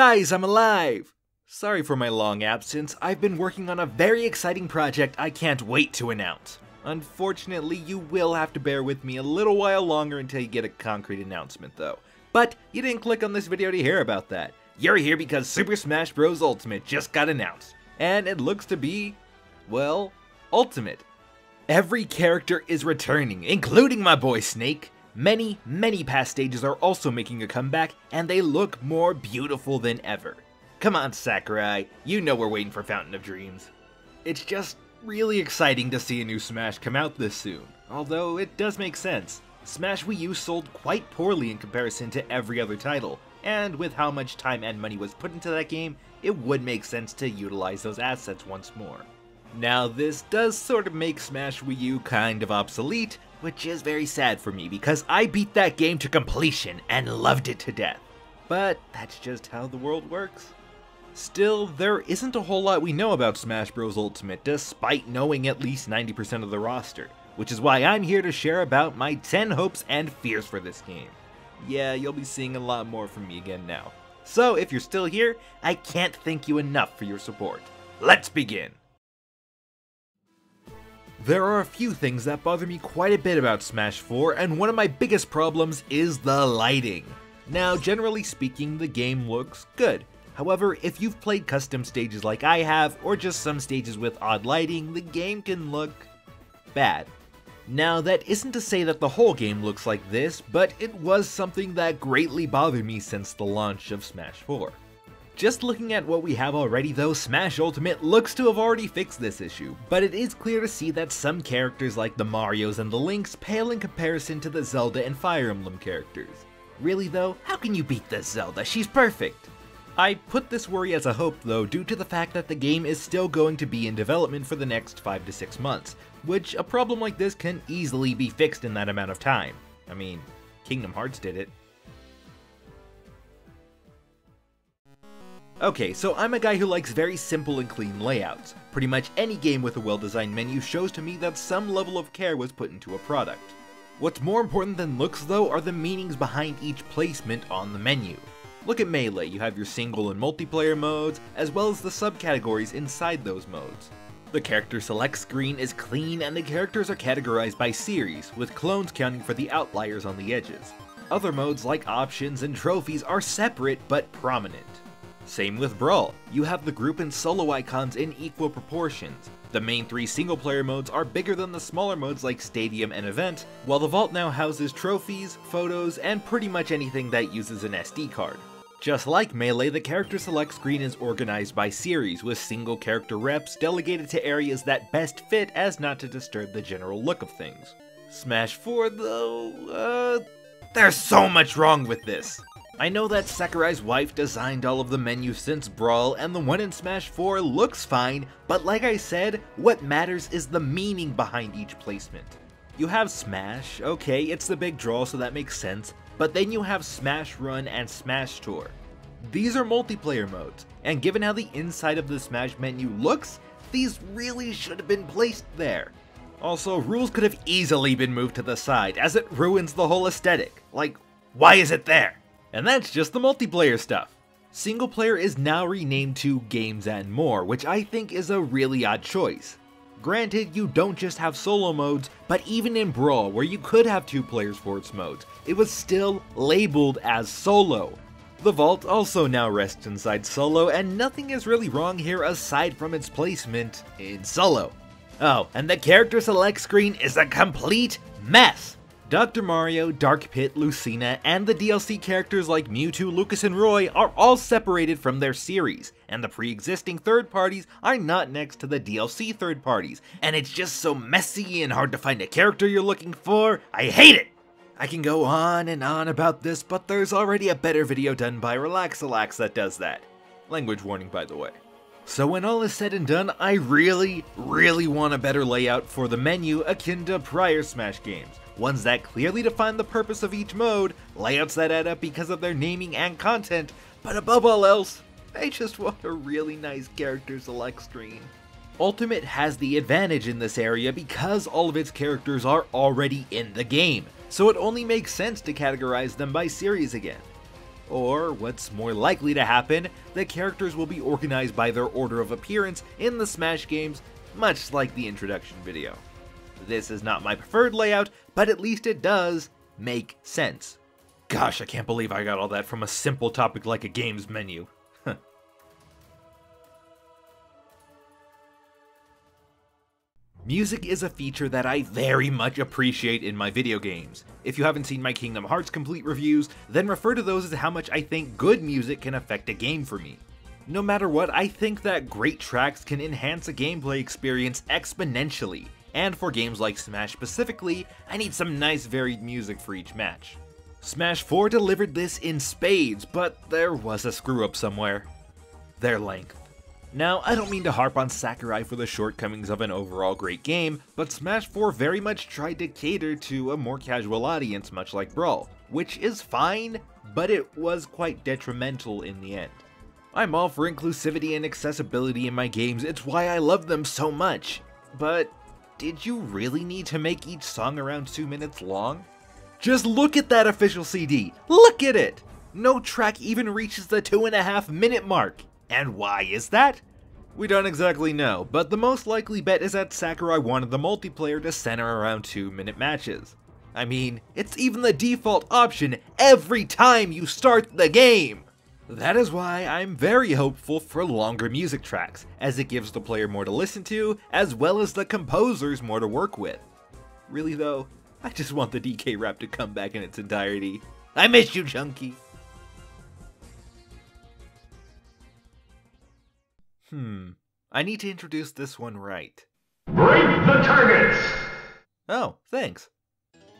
Guys, I'm alive! Sorry for my long absence, I've been working on a very exciting project I can't wait to announce. Unfortunately, you will have to bear with me a little while longer until you get a concrete announcement though. But you didn't click on this video to hear about that. You're here because Super Smash Bros. Ultimate just got announced. And it looks to be, well, ultimate. Every character is returning, including my boy Snake. Many past stages are also making a comeback, and they look more beautiful than ever. Come on, Sakurai, you know we're waiting for Fountain of Dreams. It's just really exciting to see a new Smash come out this soon, although it does make sense. Smash Wii U sold quite poorly in comparison to every other title, and with how much time and money was put into that game, it would make sense to utilize those assets once more. Now this does sort of make Smash Wii U kind of obsolete, which is very sad for me because I beat that game to completion and loved it to death. But that's just how the world works. Still, there isn't a whole lot we know about Smash Bros. Ultimate despite knowing at least 90% of the roster, which is why I'm here to share about my 10 hopes and fears for this game. Yeah, you'll be seeing a lot more from me again now. So if you're still here, I can't thank you enough for your support. Let's begin! There are a few things that bother me quite a bit about Smash 4, and one of my biggest problems is the lighting. Now, generally speaking, the game looks good. However, if you've played custom stages like I have, or just some stages with odd lighting, the game can look bad. Now, that isn't to say that the whole game looks like this, but it was something that greatly bothered me since the launch of Smash 4. Just looking at what we have already though, Smash Ultimate looks to have already fixed this issue, but it is clear to see that some characters like the Marios and the Links pale in comparison to the Zelda and Fire Emblem characters. Really though, how can you beat this Zelda? She's perfect! I put this worry as a hope though due to the fact that the game is still going to be in development for the next 5 to 6 months, which a problem like this can easily be fixed in that amount of time. I mean, Kingdom Hearts did it. Okay, so I'm a guy who likes very simple and clean layouts. Pretty much any game with a well-designed menu shows to me that some level of care was put into a product. What's more important than looks though are the meanings behind each placement on the menu. Look at Melee, you have your single and multiplayer modes, as well as the subcategories inside those modes. The character select screen is clean and the characters are categorized by series, with clones counting for the outliers on the edges. Other modes like options and trophies are separate but prominent. Same with Brawl, you have the group and solo icons in equal proportions. The main 3 single-player modes are bigger than the smaller modes like Stadium and Event, while the Vault now houses trophies, photos, and pretty much anything that uses an SD card. Just like Melee, the character select screen is organized by series, with single character reps delegated to areas that best fit as not to disturb the general look of things. Smash 4 though, there's so much wrong with this! I know that Sakurai's wife designed all of the menus since Brawl, and the one in Smash 4 looks fine, but like I said, what matters is the meaning behind each placement. You have Smash, okay, it's the big draw so that makes sense, but then you have Smash Run and Smash Tour. These are multiplayer modes, and given how the inside of the Smash menu looks, these really should have been placed there. Also, rules could have easily been moved to the side, as it ruins the whole aesthetic. Like, why is it there? And that's just the multiplayer stuff. Single player is now renamed to Games and More, which I think is a really odd choice. Granted, you don't just have solo modes, but even in Brawl, where you could have 2 players for its modes, it was still labeled as solo. The Vault also now rests inside solo, and nothing is really wrong here aside from its placement in solo. Oh, and the character select screen is a complete mess! Dr. Mario, Dark Pit, Lucina, and the DLC characters like Mewtwo, Lucas, and Roy are all separated from their series, and the pre-existing third parties are not next to the DLC third parties, and it's just so messy and hard to find a character you're looking for. I hate it! I can go on and on about this, but there's already a better video done by Relaxalax that does that. Language warning, by the way. So when all is said and done, I really want a better layout for the menu akin to prior Smash games. Ones that clearly define the purpose of each mode, layouts that add up because of their naming and content, but above all else, I just want a really nice character select screen. Ultimate has the advantage in this area because all of its characters are already in the game, so it only makes sense to categorize them by series again. Or, what's more likely to happen, the characters will be organized by their order of appearance in the Smash games, much like the introduction video. This is not my preferred layout, but at least it does make sense. Gosh, I can't believe I got all that from a simple topic like a games menu. Music is a feature that I very much appreciate in my video games. If you haven't seen my Kingdom Hearts complete reviews, then refer to those as how much I think good music can affect a game for me. No matter what, I think that great tracks can enhance a gameplay experience exponentially, and for games like Smash specifically, I need some nice varied music for each match. Smash 4 delivered this in spades, but there was a screw up somewhere. Their length. Now, I don't mean to harp on Sakurai for the shortcomings of an overall great game, but Smash 4 very much tried to cater to a more casual audience, much like Brawl, which is fine, but it was quite detrimental in the end. I'm all for inclusivity and accessibility in my games, it's why I love them so much, but did you really need to make each song around 2 minutes long? Just look at that official CD, look at it! No track even reaches the 2.5-minute mark. And why is that? We don't exactly know, but the most likely bet is that Sakurai wanted the multiplayer to center around 2-minute matches. I mean, it's even the default option every time you start the game! That is why I'm very hopeful for longer music tracks, as it gives the player more to listen to, as well as the composers more to work with. Really though, I just want the DK rap to come back in its entirety. I miss you, Chunky! I need to introduce this one right. Break the targets! Oh, thanks.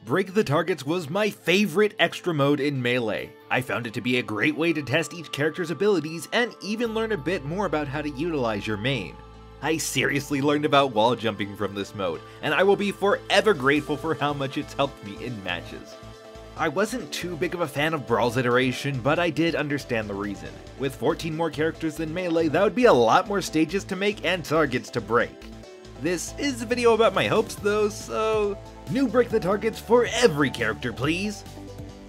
Break the Targets was my favorite extra mode in Melee. I found it to be a great way to test each character's abilities and even learn a bit more about how to utilize your main. I seriously learned about wall jumping from this mode, and I will be forever grateful for how much it's helped me in matches. I wasn't too big of a fan of Brawl's iteration, but I did understand the reason. With 14 more characters than Melee, that would be a lot more stages to make and targets to break. This is a video about my hopes though, so new Break the Targets for every character, please!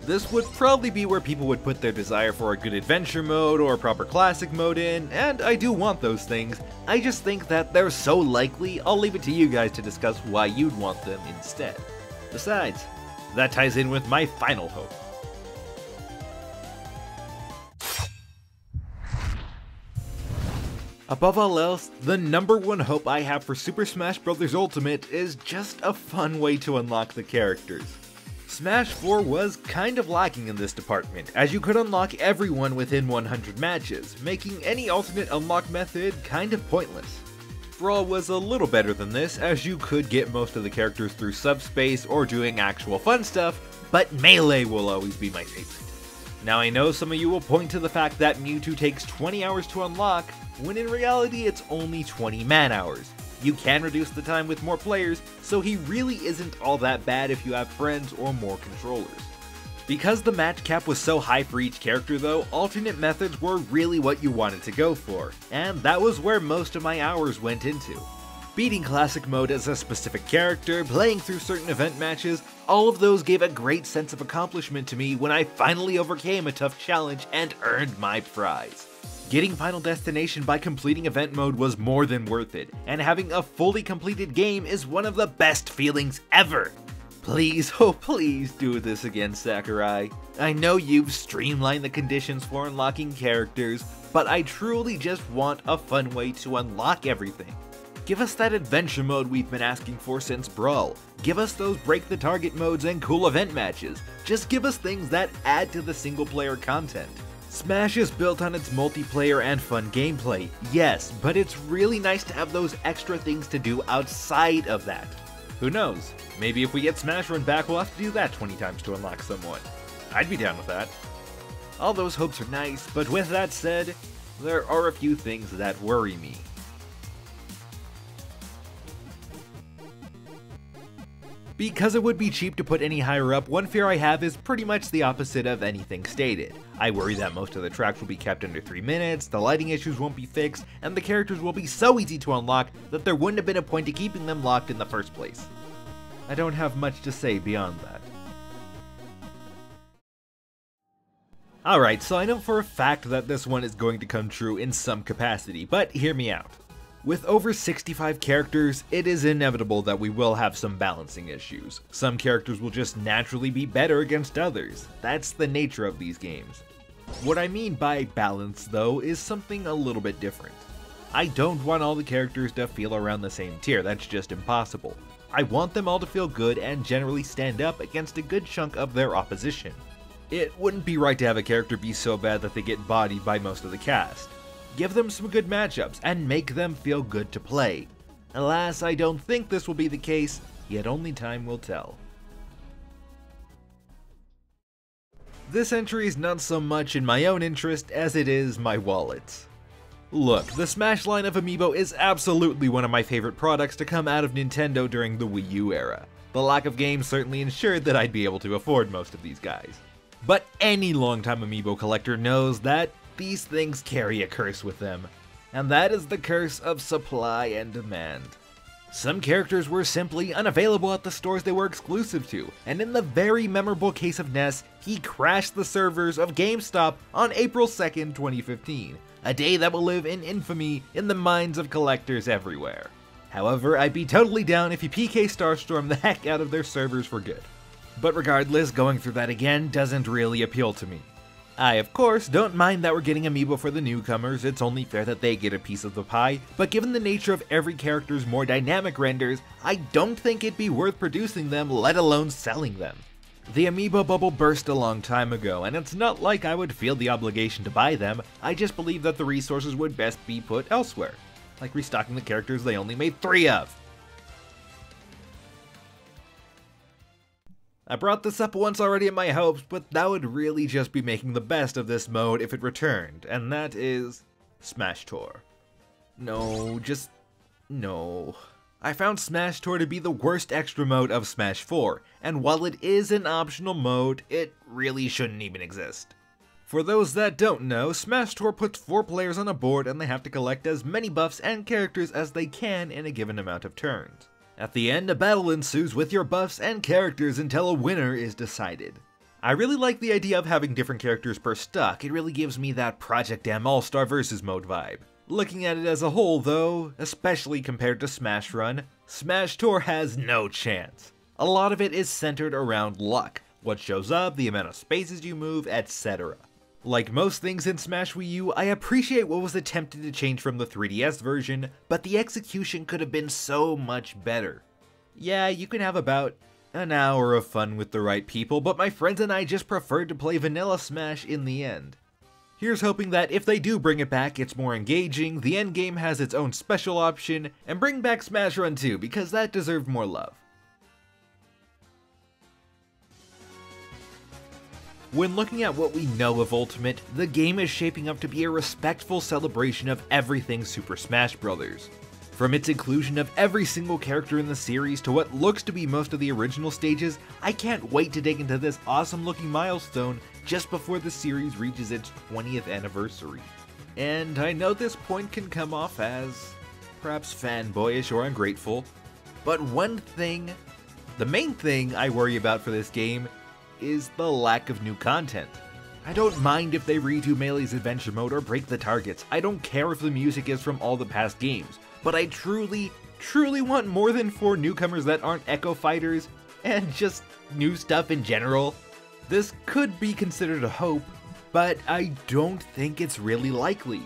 This would probably be where people would put their desire for a good adventure mode or a proper classic mode in, and I do want those things. I just think that they're so likely, I'll leave it to you guys to discuss why you'd want them instead. Besides, that ties in with my final hope. Above all else, the #1 hope I have for Super Smash Bros. Ultimate is just a fun way to unlock the characters. Smash 4 was kind of lacking in this department, as you could unlock everyone within 100 matches, making any alternate unlock method kind of pointless. Brawl was a little better than this, as you could get most of the characters through subspace or doing actual fun stuff, but Melee will always be my favorite. Now I know some of you will point to the fact that Mewtwo takes 20 hours to unlock, when in reality it's only 20 man-hours. You can reduce the time with more players, so he really isn't all that bad if you have friends or more controllers. Because the match cap was so high for each character though, alternate methods were really what you wanted to go for, and that was where most of my hours went into. Beating classic mode as a specific character, playing through certain event matches, all of those gave a great sense of accomplishment to me when I finally overcame a tough challenge and earned my prize. Getting Final Destination by completing event mode was more than worth it, and having a fully completed game is one of the best feelings ever! Please, oh please do this again, Sakurai. I know you've streamlined the conditions for unlocking characters, but I truly just want a fun way to unlock everything. Give us that adventure mode we've been asking for since Brawl. Give us those break the target modes and cool event matches. Just give us things that add to the single player content. Smash is built on its multiplayer and fun gameplay, yes, but it's really nice to have those extra things to do outside of that. Who knows, maybe if we get Smash Run back we'll have to do that 20 times to unlock someone. I'd be down with that. All those hopes are nice, but with that said, there are a few things that worry me. Because it would be cheap to put any higher up, one fear I have is pretty much the opposite of anything stated. I worry that most of the tracks will be kept under 3 minutes, the lighting issues won't be fixed, and the characters will be so easy to unlock that there wouldn't have been a point to keeping them locked in the first place. I don't have much to say beyond that. Alright, so I know for a fact that this one is going to come true in some capacity, but hear me out. With over 65 characters, it is inevitable that we will have some balancing issues. Some characters will just naturally be better against others. That's the nature of these games. What I mean by balance, though, is something a little bit different. I don't want all the characters to feel around the same tier, that's just impossible. I want them all to feel good and generally stand up against a good chunk of their opposition. It wouldn't be right to have a character be so bad that they get bodied by most of the cast. Give them some good matchups and make them feel good to play. Alas, I don't think this will be the case, yet only time will tell. This entry is not so much in my own interest as it is my wallet's. Look, the Smash line of Amiibo is absolutely one of my favorite products to come out of Nintendo during the Wii U era. The lack of games certainly ensured that I'd be able to afford most of these guys. But any longtime Amiibo collector knows that these things carry a curse with them, and that is the curse of supply and demand. Some characters were simply unavailable at the stores they were exclusive to, and in the very memorable case of Ness, he crashed the servers of GameStop on April 2nd, 2015, a day that will live in infamy in the minds of collectors everywhere. However, I'd be totally down if he PK Starstorm the heck out of their servers for good. But regardless, going through that again doesn't really appeal to me. I, of course, don't mind that we're getting Amiibo for the newcomers, it's only fair that they get a piece of the pie, but given the nature of every character's more dynamic renders, I don't think it'd be worth producing them, let alone selling them. The Amiibo bubble burst a long time ago, and it's not like I would feel the obligation to buy them, I just believe that the resources would best be put elsewhere, like restocking the characters they only made 3 of. I brought this up once already in my hopes, but that would really just be making the best of this mode if it returned, and that is Smash Tour. No. I found Smash Tour to be the worst extra mode of Smash 4, and while it is an optional mode, it really shouldn't even exist. For those that don't know, Smash Tour puts 4 players on a board and they have to collect as many buffs and characters as they can in a given amount of turns. At the end, a battle ensues with your buffs and characters until a winner is decided. I really like the idea of having different characters per stock, it really gives me that Project M All-Star Vs mode vibe. Looking at it as a whole though, especially compared to Smash Run, Smash Tour has no chance. A lot of it is centered around luck, what shows up, the amount of spaces you move, etc. Like most things in Smash Wii U, I appreciate what was attempted to change from the 3DS version, but the execution could have been so much better. Yeah, you can have about an hour of fun with the right people, but my friends and I just preferred to play vanilla Smash in the end. Here's hoping that if they do bring it back, it's more engaging, the endgame has its own special option, and bring back Smash Run 2, because that deserved more love. When looking at what we know of Ultimate, the game is shaping up to be a respectful celebration of everything Super Smash Bros. From its inclusion of every single character in the series to what looks to be most of the original stages, I can't wait to dig into this awesome looking milestone just before the series reaches its 20th anniversary. And I know this point can come off as perhaps fanboyish or ungrateful, but the main thing I worry about for this game is the lack of new content. I don't mind if they redo Melee's adventure mode or break the targets, I don't care if the music is from all the past games, but I truly want more than 4 newcomers that aren't Echo Fighters, and just new stuff in general. This could be considered a hope, but I don't think it's really likely.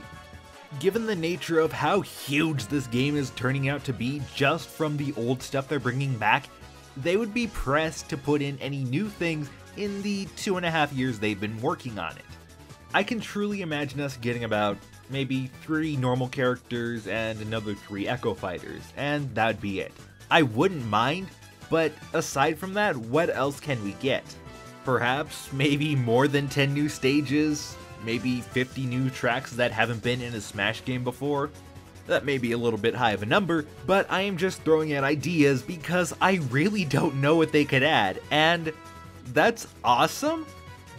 Given the nature of how huge this game is turning out to be just from the old stuff they're bringing back, they would be pressed to put in any new things in the 2.5 years they've been working on it. I can truly imagine us getting about maybe 3 normal characters and another 3 Echo Fighters, and that'd be it. I wouldn't mind, but aside from that, what else can we get? Perhaps maybe more than 10 new stages, maybe 50 new tracks that haven't been in a Smash game before? That may be a little bit high of a number, but I am just throwing out ideas because I really don't know what they could add, and that's awesome,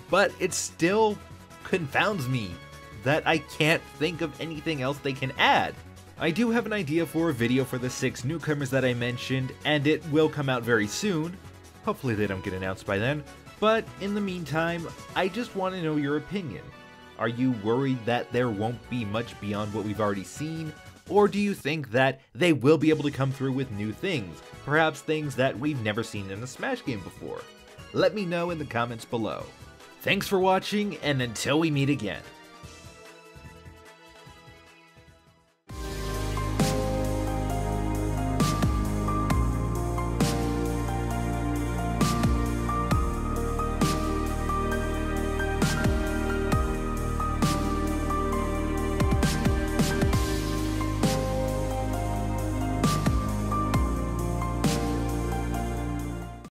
but it still confounds me that I can't think of anything else they can add. I do have an idea for a video for the 6 newcomers that I mentioned, and it will come out very soon. Hopefully they don't get announced by then. But in the meantime, I just want to know your opinion. Are you worried that there won't be much beyond what we've already seen? Or do you think that they will be able to come through with new things, perhaps things that we've never seen in a Smash game before? Let me know in the comments below. Thanks for watching, and until we meet again.